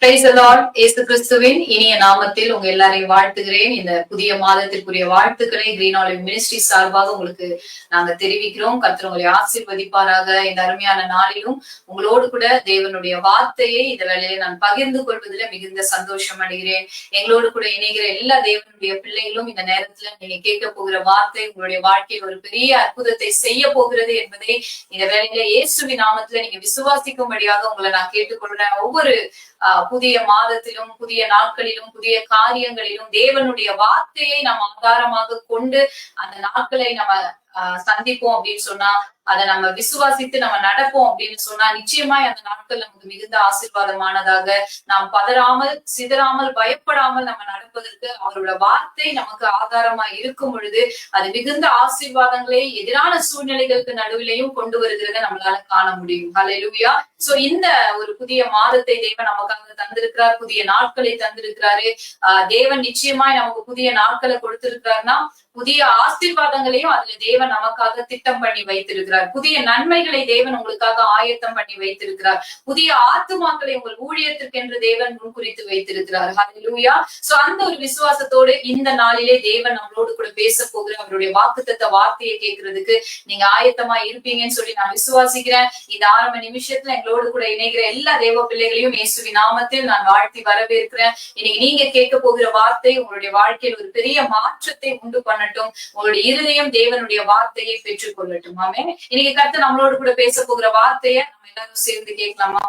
Praise the Lord. இயேசு கிறிஸ்துவின் இனிய நாமத்தில் உங்க எல்லாரையும் வாழ்த்துகிறேன். இந்த புதிய மாதத்திற்குரிய வாழ்த்துக்களை கிரீன் ஆலிவ் மினிஸ்ட்ரி சார்பாக உங்களுக்கு நாங்க தெரிவிக்கிறோம். கர்த்தர் உங்களை ஆசீர்வதிப்பாராக. இந்த அருமையான நாளிலும் உங்களோடு கூட தேவனுடைய வார்த்தையை இந்த வேளையில நான் பகிர்ந்து கொள்வதில் மிகுந்த சந்தோஷம் அடைகிறேன். எங்களோடு கூட இணைகிற எல்லா தேவனுடைய பிள்ளைகளும் இந்த நேரத்துல நீங்க கேட்க போகிற வார்த்தை உங்களுடைய வாழ்க்கையில் ஒரு பெரிய அற்புதத்தை செய்ய போகிறது என்பதை இந்த வேளையில இயேசுவின் நாமத்துல நீங்க விசுவாசிக்கும்படியாக உங்களை நான் கேட்டுக்கொள்றேன். ஒவ்வொரு புதிய மாதத்திலும் புதிய நாட்களிலும் புதிய காரியங்களிலும் தேவனுடைய வார்த்தையை நாம் ஆதாரமாக கொண்டு அந்த நாட்களை நம்ம சந்திப்போம் அப்படின்னு சொன்னா, அதை நம்ம விசுவாசித்து நம்ம நடப்போம் அப்படின்னு சொன்னா, நிச்சயமாய் அந்த நாட்கள் நமக்கு மிகுந்த ஆசீர்வாதமானதாக, நாம் பதறாமல் சிதறாமல் பயப்படாமல் நம்ம நடப்பதற்கு அவரோட வார்த்தை நமக்கு ஆதாரமா இருக்கும் பொழுது அது மிகுந்த ஆசீர்வாதங்களை எதிரான சூழ்நிலைகளுக்கு நடுவிலையும் கொண்டு வருகிறத நம்மளால காண முடியும். ஹல்லேலூயா. சோ இந்த ஒரு புதிய மாதத்தை தேவன் நமக்காக தந்திருக்கிறார், புதிய நாட்களை தந்திருக்கிறாரு. தேவன் நிச்சயமாய் நமக்கு புதிய நாட்களை கொடுத்திருக்கிறார்னா புதிய ஆசீர்வாதங்களையும் அதுல தேவன் நமக்காக திட்டம் பண்ணி வைத்திருக்கிறார். புதிய நன்மைகளை தேவன் உங்களுக்காக ஆயத்தம் பண்ணி வைத்திருக்கிறார். புதிய ஆத்துமாக்களை உங்கள் ஊழியத்திற்கு என்று தேவன் முன்குறித்து வைத்திருக்கிறார். ஹல்லேலூயா. சோ அந்த ஒரு விசுவாசத்தோடு இந்த நாளிலே தேவன் நம்மளோடு கூட பேச போகிற அவருடைய வாக்குத்தத்த வார்த்தையை கேட்கறதுக்கு நீங்க ஆயத்தமா இருப்பீங்கன்னு சொல்லி நான் விசுவாசிக்கிறேன். இந்த ஆரம்ப நிமிஷத்துல எங்களோடு கூட இணைகிற எல்லா தேவ பிள்ளைகளையும் இயேசுவின் நாமத்தில் நான் வாழ்த்தி வரவேற்கிறேன். இன்னைக்கு நீங்க கேட்க போகிற வார்த்தை உங்களுடைய வாழ்க்கையில் ஒரு பெரிய மாற்றத்தை உண்டு பண்ணட்டும். உங்களுடைய இருதயம் தேவனுடைய வார்த்தையை பெற்றுக் கொள்ளட்டும். ஆமென். இன்னைக்கு கர்த்தர் நம்மளோடு கூட பேச போகிற வார்த்தையை நம்ம எல்லாரும் சேர்ந்து கேட்கலாமா?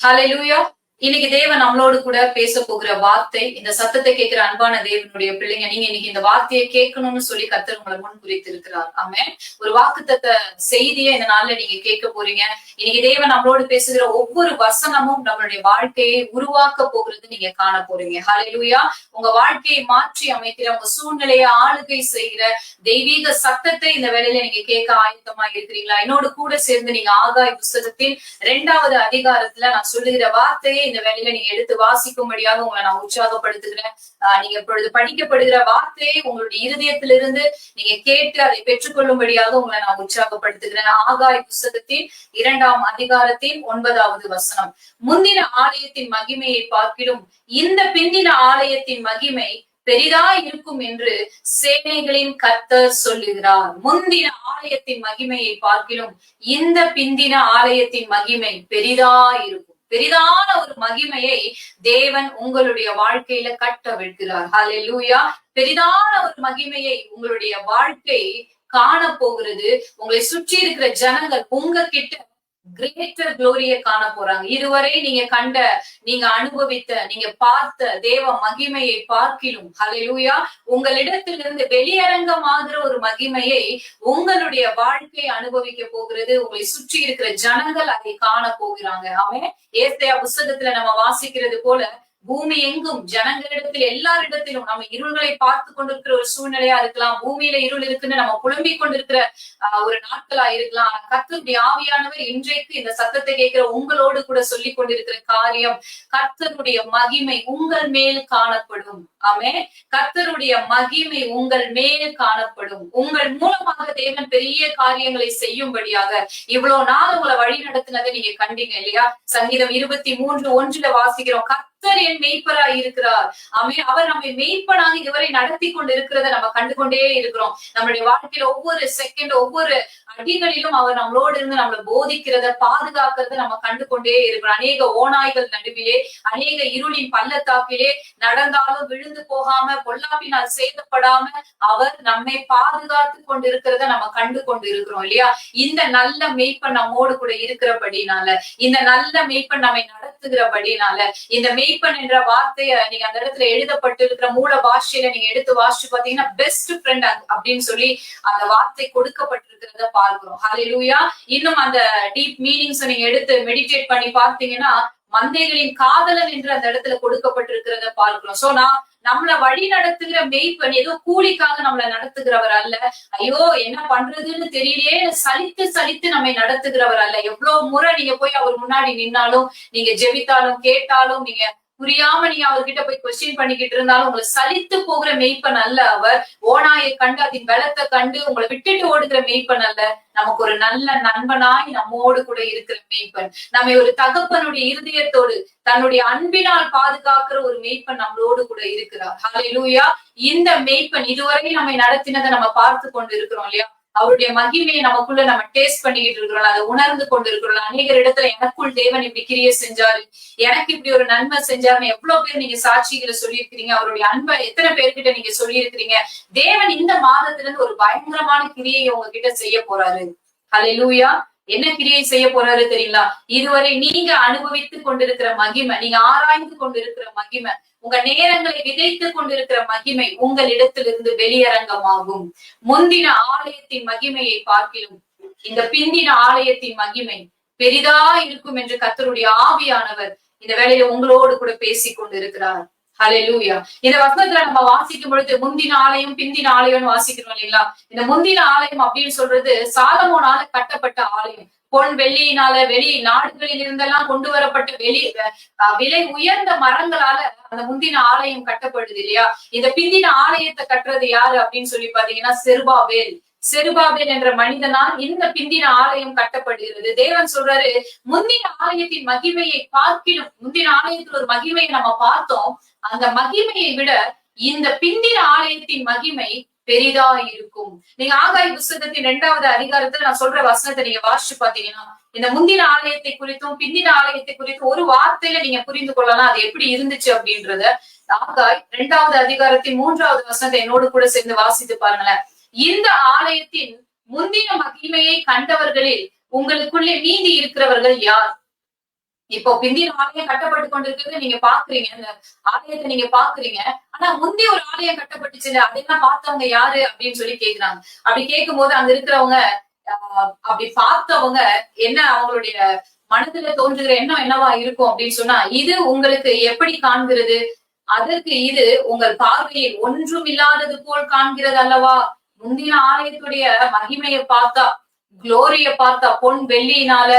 ஹல்லேலூயா. இன்னைக்கு தேவன் நம்மளோடு கூட பேச போகிற வார்த்தை, இந்த சத்தத்தை கேட்கிற அன்பான தேவனுடைய பிள்ளைங்க, நீங்க இன்னைக்கு இந்த வார்த்தையை கேட்கணும்னு சொல்லி கர்த்தர் உங்களை முன் குறித்து இருக்கிறார். ஆமென். ஒரு வாக்குத்தத்த செய்தியை இந்த நாள்ல நீங்க கேட்க போறீங்க. இன்னைக்கு தேவன் நம்மளோடு பேசுகிற ஒவ்வொரு வசனமும் நம்மளுடைய வாழ்க்கையை உருவாக்க போகிறது நீங்க காண போறீங்க. ஹல்லேலூயா. உங்க வாழ்க்கையை மாற்றி அமைக்கிற, உங்க சூழ்நிலையை ஆளுகை செய்கிற தெய்வீக சத்தத்தை இந்த வேளையில நீங்க கேட்க ஆயத்தமா இருக்கிறீங்களா? என்னோடு கூட சேர்ந்து நீங்க ஆகாய் புஸ்தகத்தின் 2வது அதிகாரத்துல நான் சொல்லுகிற வார்த்தையை இந்த வேலையில நீங்க எடுத்து வாசிக்கும்படியாக உங்களை நான் உற்சாகப்படுத்துகிறேன். நீங்க இப்பொழுது படிக்கப்படுகிற வார்த்தையை உங்களுடைய இருதயத்திலிருந்து நீங்க கேட்டு அதை பெற்றுக்கொள்ளும்படியாக உங்களை நான் உற்சாகப்படுத்துகிறேன். ஆகாய் புஸ்தகத்தின் 2ஆம் அதிகாரத்தின் 9வது வசனம். முந்தின ஆலயத்தின் மகிமையை பார்க்கிலும் இந்த பிந்தின ஆலயத்தின் மகிமை பெரிதா இருக்கும் என்று சேனைகளின் கர்த்தர் சொல்லுகிறார். முந்தின ஆலயத்தின் மகிமையை பார்க்கிலும் இந்த பிந்தின ஆலயத்தின் மகிமை பெரிதா இருக்கும். பெரிதான ஒரு மகிமையை தேவன் உங்களுடைய வாழ்க்கையில கட்டவிழ்கிறார். ஹல்லேலூயா. பெரிதான ஒரு மகிமையை உங்களுடைய வாழ்க்கை காண போகிறது. உங்களை சுற்றி இருக்கிற ஜனங்கள் உங்ககிட்ட கிரேட்டர் குளோரியை காண போறாங்க. இதுவரை நீங்க கண்ட, நீங்க அனுபவித்த, நீங்க பார்த்த தேவ மகிமையை பார்க்கிலும், ஹல்லேலூயா, உங்களிடத்திலிருந்து வெளியரங்கமாகிற ஒரு மகிமையை உங்களுடைய வாழ்க்கை அனுபவிக்க போகிறது. உங்களை சுற்றி இருக்கிற ஜனங்கள் அதை காண போகிறாங்க. ஆமென். ஏசாயா புஸ்தகத்துல நம்ம வாசிக்கிறது போல பூமி எங்கும் ஜனங்களிடத்தில் எல்லாரிடத்திலும் நம்ம இருள்களை பார்த்து கொண்டிருக்கிற ஒரு சூழ்நிலையா இருக்கலாம். பூமியில இருள் இருக்குன்னு நம்ம புலம்பிக் கொண்டிருக்கிற ஒரு நாட்களா இருக்கலாம். கர்த்தருடைய ஆவியானவர் இன்றைக்கு இந்த சத்தத்தை கேட்கிற உங்களோடு கூட சொல்லி கொண்டிருக்கிற காரியம், கர்த்தருடைய மகிமை உங்கள் மேல் காணப்படும். ஆமென். கர்த்தருடைய மகிமை உங்கள் மேல் காணப்படும். உங்கள் மூலமாக தேவன் பெரிய காரியங்களை செய்யும்படியாக இவ்வளவு நாள் உங்களை வழி நடத்தினதை நீங்க கண்டீங்க இல்லையா? சங்கீதம் 23:1 வாசிக்கிறோம், கர்த்தர் என் மெய்ப்பராய் இருக்கிறார். அவர் நம்மை மெய்ப்பனாக இதுவரை நடத்தி கொண்டு இருக்கிறத நம்ம கண்டுகொண்டே இருக்கிறோம். நம்மளுடைய வாழ்க்கையில ஒவ்வொரு செகண்ட், ஒவ்வொரு அடிகளிலும் அவர் நம்மளோடு இருந்து நம்மளை போதிக்கிறத, பாதுகாக்கிறத நம்ம கண்டு கொண்டே இருக்கிறோம். அநேக ஓநாய்கள் நடுவிலே, அநேக இருளின் பள்ளத்தாக்கிலே நடந்தாலும் விழுந்து போகாம, பொல்லாப்பினால் சேதப்படாம அவர் நம்மை பாதுகாத்து கொண்டிருக்கிறத நம்ம கண்டு கொண்டு இருக்கிறோம் இல்லையா? இந்த நல்ல மெய்ப்பன் நம்மோடு கூட இருக்கிறபடினால, இந்த நல்ல மெய்ப்பன் நம்மை நடத்துகிறபடினால, இந்த மெய்ப்பன் என்ற வார்த்தைய நீங்க அந்த இடத்துல எழுதப்பட்டிருக்கிற மூல பாஷையில நீங்க எடுத்து வாசிச்சு பாத்தீங்கன்னா பெஸ்ட் ஃப்ரெண்ட் அப்படின்னு சொல்லி அந்த வார்த்தை கொடுக்கப்பட்டிருக்கிறத பார்க்கிறோம். ஹல்லேலூயா. இன்னும் அந்த டீப் மீனிங்ஸ் நீங்க எடுத்து மெடிடேட் பண்ணி பார்த்தீங்கன்னா மந்தைகளின் காதலன் என்று அந்த இடத்துல கொடுக்கப்பட்டிருக்கிறத பார்க்கிறோம். சோ நம்மளை வழி நடத்துகிற மெய்ப்பன் ஏதோ கூலிக்காக நம்மளை நடத்துகிறவர் அல்ல. ஐயோ என்ன பண்றதுன்னு தெரியலையே சலித்து சலித்து நம்மை நடத்துகிறவர் அல்ல. எவ்வளவு முறை நீங்க போய் அவர் முன்னாடி நின்னாலும், நீங்க ஜெபித்தாலும் கேட்டாலும், நீங்க புரியாம நீங்க அவர்கிட்ட போய் கொஸ்டின் பண்ணிக்கிட்டு இருந்தாலும் உங்களை சலித்து போகிற மெய்ப்பன் அல்ல அவர். ஓநாயை கண்டு அதன் பலத்தை கண்டு உங்களை விட்டுட்டு ஓடுகிற மெய்ப்பன் அல்ல. நமக்கு ஒரு நல்ல நண்பனாய் நம்மோடு கூட இருக்கிற மெய்ப்பன், நம்மை ஒரு தகப்பனுடைய இருதயத்தோடு தன்னுடைய அன்பினால் பாதுகாக்கிற ஒரு மெய்ப்பன் நம்மளோடு கூட இருக்கிறார். ஹல்லேலூயா. இந்த மெய்ப்பன் இதுவரை நம்மை நடத்தினதை நம்ம பார்த்து கொண்டு இருக்கிறோம் இல்லையா? அவருடைய மகிமையை நமக்குள்ள நம்ம டேஸ்ட் பண்ணிக்கிட்டு இருக்கிறோம், அதை உணர்ந்து கொண்டு இருக்கிறோம். அநேகர் இடத்துல எனக்குள் தேவன் இப்படி கிரியை செஞ்சாரு, எனக்கு இப்படி ஒரு நன்மை செஞ்சாருன்னு எவ்வளவு பேர் நீங்க சாட்சிகளை சொல்லியிருக்கிறீங்க. அவருடைய அன்பை எத்தனை பேர்கிட்ட நீங்க சொல்லியிருக்கிறீங்க. தேவன் இந்த மாதத்துல இருந்து ஒரு பயங்கரமான கிரியை உங்ககிட்ட செய்ய போறாரு. ஹல்லேலூயா. என்ன கிரியை செய்ய போறாரு தெரியுங்களா? இதுவரை நீங்க அனுபவித்து கொண்டிருக்கிற மகிமை, நீங்க ஆராய்ந்து கொண்டிருக்கிற மகிமை, உங்க நேரங்களை விதைத்து கொண்டிருக்கிற மகிமை உங்களிடத்திலிருந்து வெளியரங்கமாகும். முந்தின ஆலயத்தின் மகிமையை பார்க்கிலும் இந்த பிந்தின ஆலயத்தின் மகிமை பெரிதா இருக்கும் என்று கர்த்தருடைய ஆவியானவர் இந்த வேளையில உங்களோடு கூட பேசிக் கொண்டிருக்கிறார். ஹல்லேலூயா. இந்த வசனத்துல நம்ம வாசிக்கும் பொழுது முந்தின ஆலயம் பிந்தின ஆலயம்னு வாசிக்கிறோம் இல்லைங்களா? இந்த முந்தின ஆலயம் அப்படின்னு சொல்றது சாலமோனால கட்டப்பட்ட ஆலயம். பொன் வெள்ளியினால வெளி நாடுகளில் இருந்தெல்லாம் கொண்டு வரப்பட்ட விலை உயர்ந்த மரங்களால அந்த முந்தின ஆலயம் கட்டப்படுது இல்லையா? இந்த பிந்தின ஆலயத்தை கட்டுறது யாரு அப்படின்னு சொல்லி பாத்தீங்கன்னா செருபாபேல். செருபாபேல் என்ற மனிதனால் இந்த பிந்தின ஆலயம் கட்டப்படுகிறது. தேவன் சொல்றாரு, முந்தின ஆலயத்தின் மகிமையை பார்க்கிலும், முந்தின ஆலயத்தில் ஒரு மகிமையை நம்ம பார்த்தோம், அந்த மகிமையை விட இந்த பிந்தின ஆலயத்தின் மகிமை பெரிதா இருக்கும். நீங்க ஆகாய் புஸ்தகத்தின் 2வது அதிகாரத்துல நான் சொல்ற வசனத்தை நீங்க வாசிச்சு பாத்தீங்கன்னா, இந்த முந்தின ஆலயத்தை குறித்தும் பிந்தின ஆலயத்தை குறித்தும் ஒரு வார்த்தையில நீங்க புரிந்து கொள்ளலாம் அது எப்படி இருந்துச்சு அப்படின்றத. ஆகாய் 2வது அதிகாரத்தின் 3வது வசனத்தை என்னோடு கூட சேர்ந்து வாசித்து பாருங்களேன். இந்த ஆலயத்தின் முந்தின மகிமையை கண்டவர்களில் உங்களுக்குள்ளே மீதி இருக்கிறவர்கள் யார்? இப்போ பிந்தின ஆலயம் கட்டப்பட்டு கொண்டிருக்கிறது நீங்க பாக்குறீங்க, இந்த ஆலயத்தை நீங்க பாக்குறீங்க. ஆனா முந்தி ஒரு ஆலயம் கட்டப்பட்டுச்சு, அதெல்லாம் பார்த்தவங்க யாரு அப்படின்னு சொல்லி கேக்குறாங்க. அப்படி கேட்கும் போது அங்க இருக்கிறவங்க அப்படி பார்த்தவங்க என்ன, அவங்களுடைய மனதுல தோன்றுகிற எண்ணம் என்னவா இருக்கும் அப்படின்னு சொன்னா, இது உங்களுக்கு எப்படி காண்கிறது? அதற்கு இது உங்கள் பார்வையில் ஒன்றும் இல்லாதது போல் காண்கிறது அல்லவா? முந்தின ஆலயத்துடைய மகிமையை பார்த்தா, குளோரிய பார்த்தா, பொன் வெள்ளியினால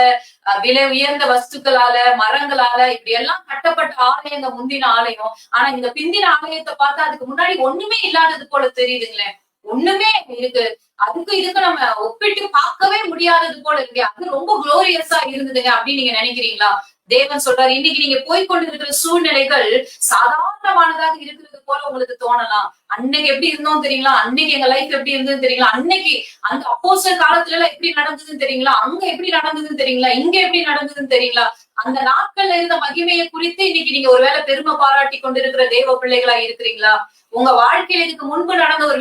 விலை உயர்ந்த வஸ்துக்களால மரங்களால இப்படி எல்லாம் கட்டப்பட்ட ஆலயங்க முந்தின ஆலயம். ஆனா இந்த பிந்தின ஆலயத்தை பார்த்தா அதுக்கு முன்னாடி ஒண்ணுமே இல்லாதது போல தெரியுதுங்களேன். ஒண்ணுமே இருக்கு, அதுக்கு இதுக்கு நம்ம ஒப்பிட்டு பார்க்கவே முடியாதது போல இருக்கு. அது ரொம்ப குளோரியஸா இருந்ததுங்க அப்படின்னு நீங்க நினைக்கிறீங்களா? தேவன் சொல்றாரு, இன்னைக்கு நீங்க போய்கொண்டிருக்கிற சூழ்நிலைகள் சாதாரணமானதாக இருக்கிறது போல உங்களுக்கு தோணலாம். அன்னைக்கு எப்படி இருந்தோம் தெரியுங்களா? அன்னைக்கு எங்க லைஃப் எப்படி இருந்ததுன்னு தெரியுங்களா? அன்னைக்கு அந்த அப்போஸ்தலர் காலத்துல எல்லாம் எப்படி நடந்ததுன்னு தெரியுங்களா? அங்க எப்படி நடந்ததுன்னு தெரியுங்களா? இங்க எப்படி நடந்ததுன்னு தெரியுங்களா? அந்த நாட்கள்ல இருந்த மகிமையை குறித்து இன்னைக்கு நீங்க ஒருவேளை பெருமை பாராட்டி கொண்டிருக்கிற தேவ பிள்ளைகளா இருக்கிறீங்களா? உங்க வாழ்க்கையில இதுக்கு முன்பு நடந்த ஒரு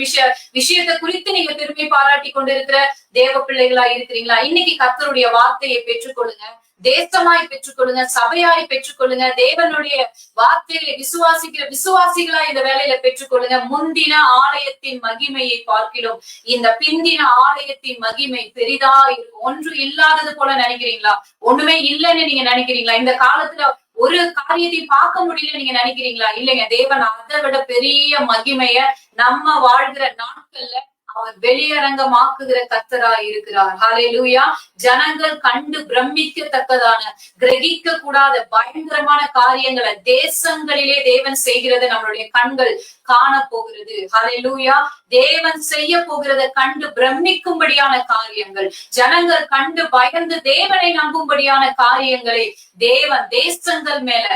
விஷயத்தை குறித்து நீங்க பெருமை பாராட்டி கொண்டிருக்கிற தேவ பிள்ளைகளா இருக்கிறீங்களா? இன்னைக்கு கர்த்தருடைய வார்த்தையை பெற்றுக்கொள்ளுங்க, தேசமாய் பெற்றுக்கொள்ளுங்க, சபையாய் பெற்றுக்கொள்ளுங்க, தேவனுடைய வார்த்தைகளை விசுவாசிக்கிற விசுவாசிகளா இந்த வேலையில பெற்றுக்கொள்ளுங்க. முந்தின ஆலயத்தின் மகிமையை பார்க்கிறோம், இந்த பிந்தின ஆலயத்தின் மகிமை பெரிதா இருக்கும். ஒன்று இல்லாதது போல நினைக்கிறீங்களா? ஒண்ணுமே இல்லைன்னு நீங்க நினைக்கிறீங்களா? இந்த காலத்துல ஒரு காரியத்தையும் பார்க்க முடியல நீங்க நினைக்கிறீங்களா? இல்லைங்க, தேவன் அதை விட பெரிய மகிமைய நம்ம வாழ்கிற நாட்கள்ல அவர் வெளியரங்கமாக்குகிற கர்த்தரா இருக்கிறார். ஹல்லேலூயா. ஜனங்கள் கண்டு பிரமிக்கத்தக்கதான, கிரகிக்க கூடாத பயங்கரமான காரியங்களை தேசங்களிலே தேவன் செய்கிறத நம்மளுடைய கண்கள் காண போகிறது. ஹல்லேலூயா. தேவன் செய்ய போகிறத கண்டு பிரமிக்கும்படியான காரியங்கள், ஜனங்கள் கண்டு பயந்து தேவனை நம்பும்படியான காரியங்களை தேவன் தேசங்கள் மேல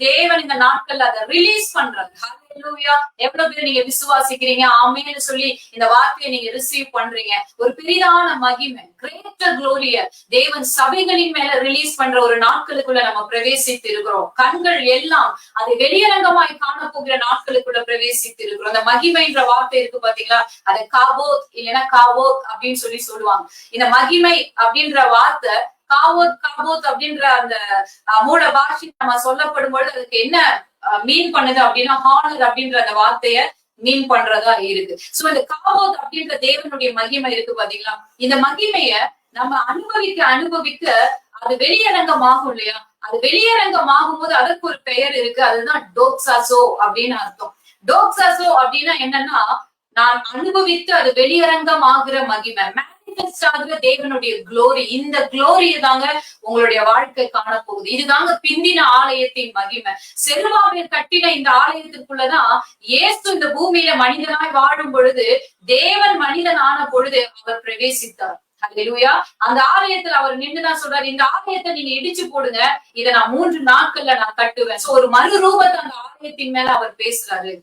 தேவன் இந்த நாட்கள்ல அதை ரிலீஸ் பண்றாரு. எவ்வளவு பேர் நீங்க விசுவாசிக்கிறீங்க? ஆமேன்னு சொல்லி இந்த வார்த்தையை நீங்க ரிசீவ் பண்றீங்க. ஒரு பெரிதான மகிமை, கிரேட்டர் குளோரிய தேவன் சபைகளின் மேல ரிலீஸ் பண்ற ஒரு நாட்களுக்குள்ள நம்ம பிரவேசித்து இருக்கிறோம். கண்கள் எல்லாம் அதை வெளியரங்கமாய் காண போகிற நாட்களுக்குள்ள பிரவேசித்து இருக்கிறோம். அந்த மகிமைன்ற வார்த்தை இருக்கு பாத்தீங்களா? அதை காபோத் இல்லைன்னா காவோத் அப்படின்னு சொல்லி சொல்லுவாங்க. இந்த மகிமை அப்படின்ற வார்த்தை காவோத் காபோத் அப்படின்ற அந்த மூல பாஷை நம்ம சொல்லப்படும் பொழுது அதுக்கு என்ன மீன் பண்ணுது அப்படின்னா ஹானர் அப்படின்ற அந்த வார்த்தைய மீன் பண்றதா இருக்கு. சோ இந்த காவோத் அப்படின்ற தேவனுடைய மகிமை இருக்கு பாத்தீங்களா? இந்த மகிமைய நம்ம அனுபவிக்க அது வெளியரங்கமாகும் இல்லையா? அது வெளியரங்கமாகும் போது அதற்கு ஒரு பெயர் இருக்கு, அதுதான் டோக்சாசோ அப்படின்னு அர்த்தம். டோக்சாசோ அப்படின்னா என்னன்னா, நான் அனுபவித்து அது வெளியரங்கம் ஆகிற மகிமை, மேனிஃபெஸ்ட் ஆகிற தேவனுடைய குளோரி. இந்த குளோரிய தாங்க உங்களுடைய வாழ்க்கை காணப்போகுது. இதுதாங்க பிந்தின ஆலயத்தின் மகிமை. செருபாபேல் கட்டின இந்த ஆலயத்திற்குள்ளதான் இயேசு இந்த பூமியில மனிதனாய் வாழும் பொழுது, தேவன் மனிதன் ஆன பொழுது அவர் பிரவேசித்தார். அல்லேலூயா. அந்த ஆலயத்துல அவர் நின்றுதான் சொல்றாரு, இந்த ஆலயத்தை நீங்க இடிச்சு போடுங்க, இதை நான் 3 நாட்கள்ல நான் கட்டுவேன். சோ ஒரு மறுரூபத்தை அந்த ஆலயத்தின் மேல அவர் பேசுறாரு.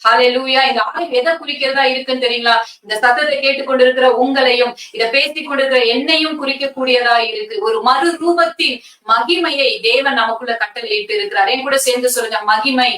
ஹல்லேலூயா. இந்த ஆலயம் எதை குறிக்கிறதா இருக்குன்னு தெரியுங்களா? இந்த சத்தத்தை கேட்டுக்கொண்டிருக்கிற உங்களையும், இதை பேசிக் கொண்டிருக்கிற என்னையும் குறிக்கக்கூடியதா இருக்கு. ஒரு மறுரூபத்தின் மகிமையை தேவன் நமக்குள்ள கட்டளையிட்டு இருக்கிறார். என் கூட சேர்ந்து சொல்லுங்க, மகிமை.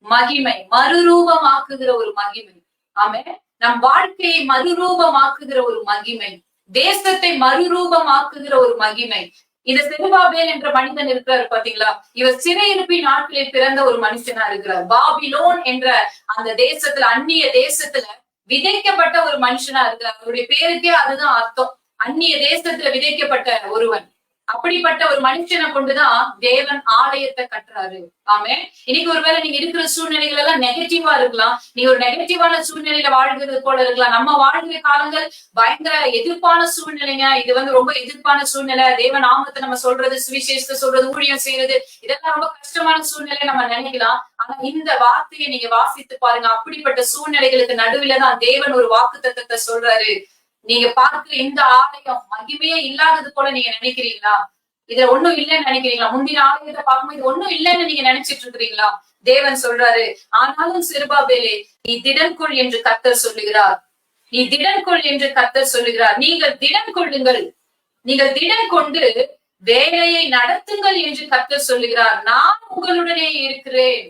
மகிமை மறுரூபமாக்குகிற ஒரு மகிமை. ஆமே. நம் வாழ்க்கையை மறுரூபமாக்குகிற ஒரு மகிமை, தேசத்தை மறுரூபமாக்குகிற ஒரு மகிமை. இந்த செருபாபேல் என்ற மனிதன் இருக்கிறாரு பாத்தீங்களா? இவர் சிறையிருப்பின் நாட்களில் பிறந்த ஒரு மனுஷனா இருக்கிறார். பாபிலோன் என்ற அந்த தேசத்துல, அந்நிய தேசத்துல விதைக்கப்பட்ட ஒரு மனுஷனா இருக்கிறார். அவருடைய பேருக்கே அதுதான் அர்த்தம், அந்நிய தேசத்துல விதைக்கப்பட்ட ஒருவன். அப்படிப்பட்ட ஒரு மனுஷனை கொண்டுதான் தேவன் ஆலயத்தை கட்டுறாரு. ஆமே. இன்னைக்கு ஒருவேளை நீங்க இருக்கிற சூழ்நிலைகள் எல்லாம் நெகட்டிவா இருக்கலாம். நீங்க ஒரு நெகட்டிவான சூழ்நிலையில வாழ்கிறது போல இருக்கலாம். நம்ம வாழ்கிற காலங்கள் பயங்கர எதிர்ப்பான சூழ்நிலைங்க. இது ரொம்ப எதிர்ப்பான சூழ்நிலை. தேவ நாமத்தை நம்ம சொல்றது, சுவிசேஷத்தை சொல்றது, ஊழியம் செய்யறது, இதெல்லாம் ரொம்ப கஷ்டமான சூழ்நிலை நம்ம நினைக்கலாம். ஆனா இந்த வார்த்தையை நீங்க வாசித்து பாருங்க. அப்படிப்பட்ட சூழ்நிலைகளுக்கு நடுவிலதான் தேவன் ஒரு வாக்குத்தத்தத்தை சொல்றாரு. நீங்க பார்க்கிற இந்த ஆலயம் மகிமையே இல்லாதது போல நீங்க நினைக்கிறீங்களா? இதுல ஒண்ணும் இல்லைன்னு நினைக்கிறீங்களா? முந்தின ஆலயத்தை பார்க்கும்போது இது ஒண்ணும் இல்லைன்னு நீங்க நினைச்சிட்டு இருக்கிறீங்களா? தேவன் சொல்றாரு, ஆனாலும் செருபாபேலே, நீ திடன் கொள் என்று கர்த்தர் சொல்லுகிறார். நீ திடன் கொள் என்று கர்த்தர் சொல்லுகிறார். நீங்கள் திடன் கொள்ளுங்கள், நீங்கள் திடன் கொண்டு வேலையை நடத்துங்கள் என்று கர்த்தர் சொல்லுகிறார். நான் உங்களுடனே இருக்கிறேன்.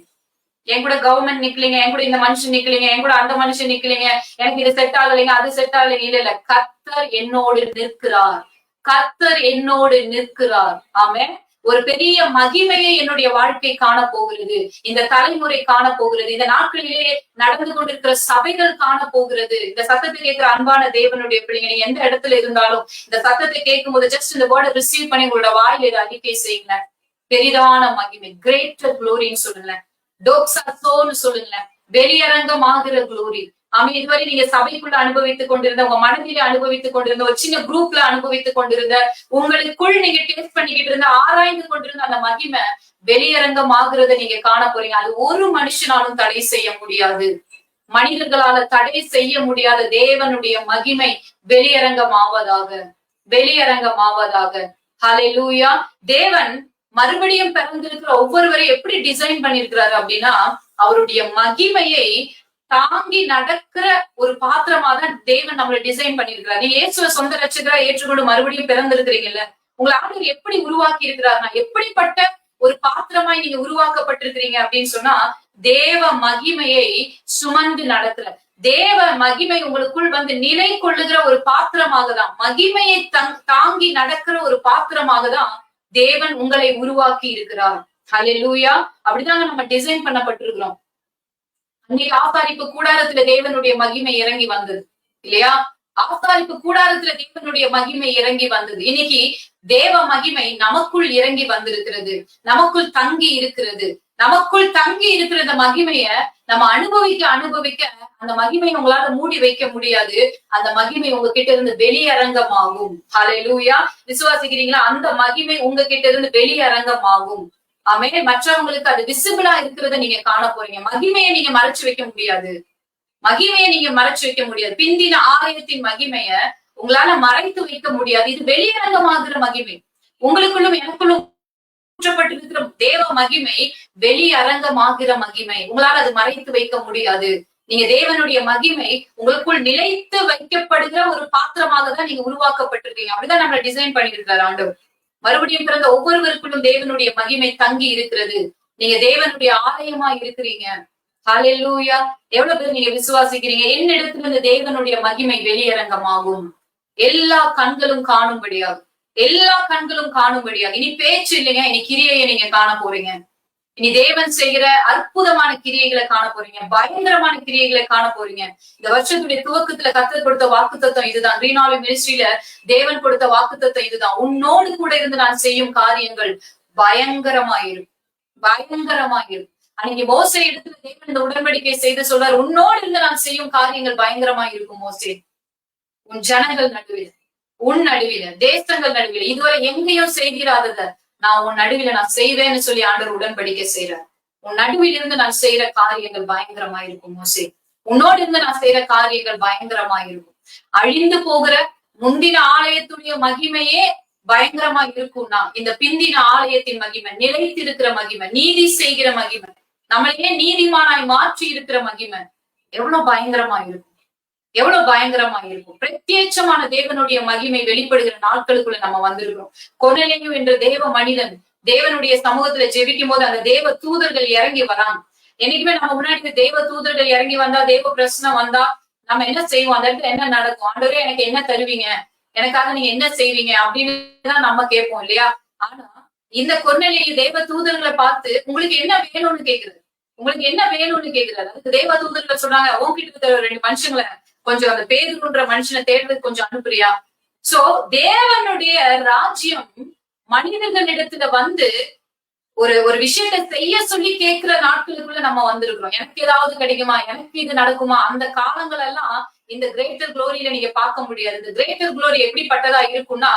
என் கூட கவர்மெண்ட் நிக்கலீங்க, என் கூட இந்த மனுஷன் நிக்கலீங்க, என் கூட அந்த மனுஷன் நிக்கலீங்க, எனக்கு இது செட் ஆகலைங்க, அது செட் ஆகலைங்க. இல்ல, கர்த்தர் என்னோடு நிற்கிறார். கர்த்தர் என்னோடு நிற்கிறார். ஆமே. ஒரு பெரிய மகிமையை என்னுடைய வாழ்க்கை காண போகிறது, இந்த தலைமுறை காண போகிறது, இந்த நாட்களிலே நடந்து கொண்டிருக்கிற சபைகள் காண போகிறது. இந்த சத்தத்தை கேட்கிற அன்பான தேவனுடைய பிள்ளைங்க, நீங்க எந்த இடத்துல இருந்தாலும் இந்த சத்தத்தை கேட்கும் போது ஜஸ்ட் இந்த வேர்டை ரிசீவ் பண்ணி உங்களோட வாயில இதை அறிக்கை செய்யுங்க. பெரிதான மகிமை, கிரேட்டர் குளோரின்னு சொல்லுங்க. டோக்சாசோன்னு சொல்லுங்களேன், வெளியரங்கமாகிற குளோரி. ஆமா. இதுவரை நீங்க சபைக்குள்ள அனுபவித்துக் கொண்டிருந்த, உங்க மனதில அனுபவித்துக் கொண்டிருந்த, ஒரு சின்ன குரூப்ல அனுபவித்துக் கொண்டிருந்த, உங்களுக்குள் நீங்க டேஸ்ட் பண்ணிக்கிட்டு இருந்த, ஆராய்ந்து கொண்டிருந்த அந்த மகிமை வெளியரங்கமாகிறத நீங்க காண போறீங்க. அது ஒரு மனுஷனாலும் தடை செய்ய முடியாது. மனிதர்களால தடை செய்ய முடியாத தேவனுடைய மகிமை வெளியரங்கமாவதாக, வெளியரங்கமாவதாக. ஹல்லேலூயா. தேவன் மறுபடியும் பிறந்திருக்கிற ஒவ்வொருவரையும் எப்படி டிசைன் பண்ணிருக்கிறாரு அப்படின்னா, அவருடைய மகிமையை தாங்கி நடக்கிற ஒரு பாத்திரமா தான் தேவன் நம்மளை டிசைன் பண்ணிருக்கிறார். நீங்க இயேசுவை சொந்த ரட்சகரா ஏற்றுக்கொண்டு மறுபடியும் பிறந்திருக்கிறீங்கல்ல, உங்களை ஆண்டவர் எப்படி உருவாக்கி இருக்கிறாருன்னா, எப்படிப்பட்ட ஒரு பாத்திரமாய் நீங்க உருவாக்கப்பட்டிருக்கிறீங்க அப்படின்னு சொன்னா, தேவ மகிமையை சுமந்து நடத்துற, தேவ மகிமை உங்களுக்குள் வந்து நிலை கொள்ளுகிற ஒரு பாத்திரமாக தான், மகிமையை தாங்கி நடக்கிற ஒரு பாத்திரமாக தான் தேவன் உங்களை உருவாக்கி இருக்கிறார். ஹல்லேலூயா. அப்படிதாங்க நம்ம டிசைன் பண்ணப்பட்டிருக்கிறோம். அன்னைக்கு ஆசாரிப்பு கூடாரத்துல தேவனுடைய மகிமை இறங்கி வந்தது இல்லையா? ஆசாரிப்பு கூடாரத்துல தேவனுடைய மகிமை இறங்கி வந்தது. இன்னைக்கு தேவ மகிமை நமக்குள் இறங்கி வந்திருக்கிறது, நமக்குள் தங்கி இருக்கிறது. நமக்குள் தங்கி இருக்கிற இந்த மகிமைய நம்ம அனுபவிக்க அனுபவிக்க அந்த மகிமை உங்களால மூடி வைக்க முடியாது. அந்த மகிமை உங்ககிட்ட இருந்து வெளியரங்கமாகும். ஹல்லேலூயா. விசுவாசிக்கிறீங்களா? அந்த மகிமை உங்ககிட்ட இருந்து வெளியரங்கமாகும். ஆமே. மற்றவங்களுக்கு அது விசிபிளா இருக்கிறத நீங்க காண போறீங்க. மகிமையை நீங்க மறைச்சு வைக்க முடியாது. மகிமையை நீங்க மறைச்சு வைக்க முடியாது. பிந்தின ஆலயத்தின் மகிமைய உங்களால மறைத்து வைக்க முடியாது. இது வெளியரங்கமாகிற மகிமை. உங்களுக்குள்ளும் எனக்குள்ளும் ஊற்றப்பட்டிருக்கிற தேவ மகிமை வெளியரங்கமாகிற மகிமை. உங்களால அது மறைத்து வைக்க முடியாது. நீங்க தேவனுடைய மகிமை உங்களுக்குள் நிலைத்து வைக்கப்படுகிற ஒரு பாத்திரமாக தான் நீங்க உருவாக்கப்பட்டிருக்கீங்க. அப்படிதான் நம்மளை டிசைன் பண்ணிருக்காரு ஆண்டவர். மறுபடியும் பிறந்த ஒவ்வொருவருக்குள்ளும் தேவனுடைய மகிமை தங்கி இருக்கிறது. நீங்க தேவனுடைய ஆலயமா இருக்கிறீங்க. ஹல்லேலூயா. எவ்வளவு பேர் நீங்க விசுவாசிக்கிறீங்க? என்னிடத்துல இருந்து தேவனுடைய மகிமை வெளியரங்கமாகும். எல்லா கண்களும் காணும்படியாகும். எல்லா கண்களும் காணும்படியாக. இனி பேச்சு இல்லைங்க, இனி கிரியையை நீங்க காண போறீங்க. இனி தேவன் செய்கிற அற்புதமான கிரியைகளை காண போறீங்க, பயங்கரமான கிரியைகளை காண போறீங்க. இந்த வருஷத்துடைய துவக்கத்துல கர்த்தர் கொடுத்த வாக்குத்தத்தம் இதுதான். ரீனாலி மினிஸ்ட்ரியில தேவன் கொடுத்த வாக்குத்தத்தம் இதுதான். உன்னோடு கூட இருந்து நான் செய்யும் காரியங்கள் பயங்கரமாயிரும், பயங்கரமாயிரும். அன்னைக்கு மோசே இடத்துல தேவன் இந்த உடன்படிக்கை செய்து சொல்றாரு, உன்னோடு இருந்து நான் செய்யும் காரியங்கள் பயங்கரமா இருக்கும் மோசே. உன் ஜனங்கள் நடுவில், உன் நடுவில, தேசங்கள் நடுவில, இதுவரை எங்கேயும் செய்கிறாதத நான் உன் நடுவில நான் செய்வேன்னு சொல்லி ஆண்டவர் உடன்படிக்கை செய்யறார். உன் நடுவில் இருந்து நான் செய்யற காரியங்கள் பயங்கரமா இருக்கும் மோசே. உன்னோடு இருந்து நான் செய்யற காரியங்கள் பயங்கரமா இருக்கும். அழிந்து போகிற முந்தின ஆலயத்துடைய மகிமையே பயங்கரமா இருக்கும்னா இந்த பிந்தின ஆலயத்தின் மகிமை, நிலைத்திருக்கிற மகிமை, நீதி செய்கிற மகிமை, நம்மளையே நீதிமானாய் மாற்றி இருக்கிற மகிமை எவ்வளவு பயங்கரமா இருக்கும், எவ்வளவு பயங்கரமா இருக்கும். பிரத்யேட்சமான தேவனுடைய மகிமை வெளிப்படுகிற நாட்களுக்குள்ள நம்ம வந்திருக்கிறோம். கொர்நேலியு என்ற தேவ மனிதன் தேவனுடைய சமூகத்துல ஜெபிக்கும் போது அந்த தேவ தூதர்கள் இறங்கி வராங்க. என்னைக்குமே நம்ம முன்னாடி தேவ தூதர்கள் இறங்கி வந்தா, தேவ பிரச்சனை வந்தா நம்ம என்ன செய்வோம், அந்த இடத்துல என்ன நடக்கும், ஆண்டவரே எனக்கு என்ன தருவீங்க, எனக்காக நீங்க என்ன செய்வீங்க அப்படின்னு தான் நம்ம கேட்போம் இல்லையா. ஆனா இந்த கொர்நேலியு தேவ தூதர்களை பார்த்து உங்களுக்கு என்ன வேணும்னு கேக்குறது, உங்களுக்கு என்ன வேணும்னு கேக்குறாரு. அதுக்கு தேவ தூதர்கள் சொன்னாங்க, உன்கிட்ட இருக்கிற 2 மனுஷங்களை கொஞ்சம் அந்த பேதுருன்ற மனுஷனை தேடுறதுக்கு கொஞ்சம் அனுப்புறியா. சோ தேவனுடைய ராஜ்யம் மனிதர்களிடத்துல வந்து ஒரு விஷயத்த செய்ய சொல்லி கேட்கிற நாட்களுக்குள்ள நம்ம வந்திருக்கிறோம். எனக்கு ஏதாவது கிடைக்குமா, எனக்கு இது நடக்குமா, அந்த காலங்கள் எல்லாம் இந்த கிரேட்டர் குளோரியில நீங்க பார்க்க முடியாது. இந்த கிரேட்டர் குளோரி எப்படிப்பட்டதா இருக்கும்னா,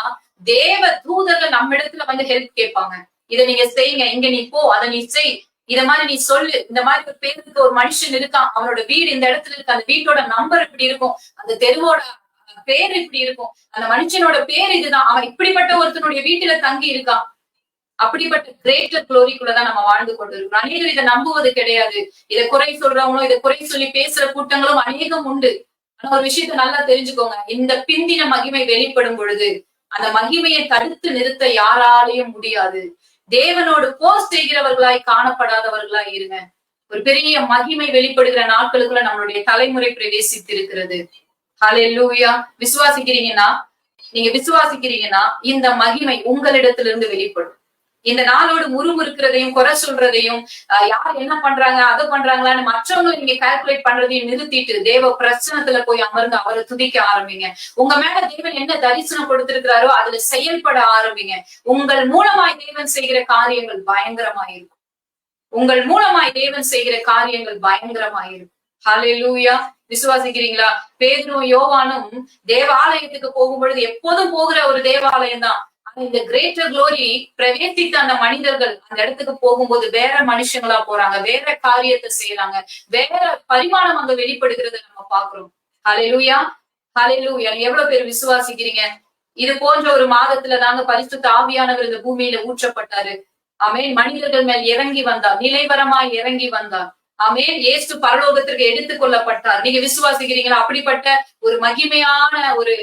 தேவ தூதர்கள் நம்ம இடத்துல வந்து ஹெல்ப் கேட்பாங்க. இதை நீங்க செய்யுங்க, இங்க நீ போ, அதை நீ செய், இத மாதிரி நீ சொல்லு, இந்த மாதிரி ஒரு பேருக்கு ஒரு மனுஷன் இருக்கான், அவனோட வீடு இந்த இடத்துல இருக்கு, அந்த வீட்டோட நம்பர் இப்படி இருக்கும், அந்த தெருவோட பேர் இப்படி இருக்கும், அந்த மனுஷனோட பேர் இதுதான், அவன் இப்படிப்பட்ட ஒருத்தனுடைய வீட்டுல தங்கி இருக்கான். அப்படிப்பட்ட கிரேட்டர் குளோரிக்குள்ளதான் நம்ம வாழ்ந்து கொண்டிருக்கிறோம். அநேகர் இதை நம்புவது கிடையாது. இதை குறை சொல்றவங்களும், இதை குறை சொல்லி பேசுற கூட்டங்களும் அநேகம் உண்டு. ஆனா ஒரு விஷயத்த நல்லா தெரிஞ்சுக்கோங்க, இந்த பிந்தின மகிமை வெளிப்படும் பொழுது அந்த மகிமையை தடுத்து நிறுத்த யாராலையும் முடியாது. தேவனோடு போர் செய்கிறவர்களாய் காணப்படாதவர்களாய் இருங்க. ஒரு பெரிய மகிமை வெளிப்படுகிற நாட்களுக்குள்ள நம்மளுடைய தலைமுறை பிரவேசித்து இருக்கிறது. ஹல்லேலூயா. விசுவாசிக்கிறீங்கன்னா, நீங்க விசுவாசிக்கிறீங்கன்னா இந்த மகிமை உங்களிடத்திலிருந்து வெளிப்படும். இந்த நாளோடு முறுமுறுக்கிறதையும், குறை சொல்றதையும், யார் என்ன பண்றாங்க, அதை பண்றாங்களான்னு மற்றவங்களை நீங்க கால்குலேட் பண்றதையும் நிறுத்திட்டு தேவ பிரச்சனத்துல போய் அமர்ந்து அவரை துதிக்க ஆரம்பிங்க. உங்க மேல தேவன் என்ன தரிசனம் கொடுத்திருக்கிறாரோ அதுல செயல்பட ஆரம்பிங்க. உங்கள் மூலமாய் தேவன் செய்கிற காரியங்கள் பயங்கரமாயிருக்கும். உங்கள் மூலமாய் தேவன் செய்கிற காரியங்கள் பயங்கரமாயிருக்கும். ஹல்லேலூயா. விசுவாசிக்கிறீங்களா? பேதுருவும் யோவானும் தேவாலயத்துக்கு போகும் பொழுது எப்போதும் போகிற ஒரு தேவாலயம் தான். இந்த கிரேட்டர் குளோரி பிரவேசித்த அந்த மனிதர்கள் அந்த இடத்துக்கு போகும்போது வேற மனுஷங்களா போறாங்க, வேற காரியத்தை செய்யறாங்க, வேற பரிமாணம் அங்க வெளிப்படுகிறத நம்ம பாக்குறோம். ஹல்லேலூயா, ஹல்லேலூயா. எவ்வளவு பேர் விசுவாசிக்கிறீங்க? இது போன்ற ஒரு மாதத்துல தாங்க பரிசுத்த ஆவியானவர் இந்த பூமியில ஊற்றப்பட்டாரு. ஆமென். மனிதர்கள் மேல் இறங்கி வந்தார், நிலைவரமாய் இறங்கி வந்தார். ஆமென். இயேசு பரலோகத்திற்கு எடுத்துக் கொள்ளப்பட்டார். நீங்க விசுவாசிக்கிறீங்களா? அப்படிப்பட்ட ஒரு மகிமையான ஒரு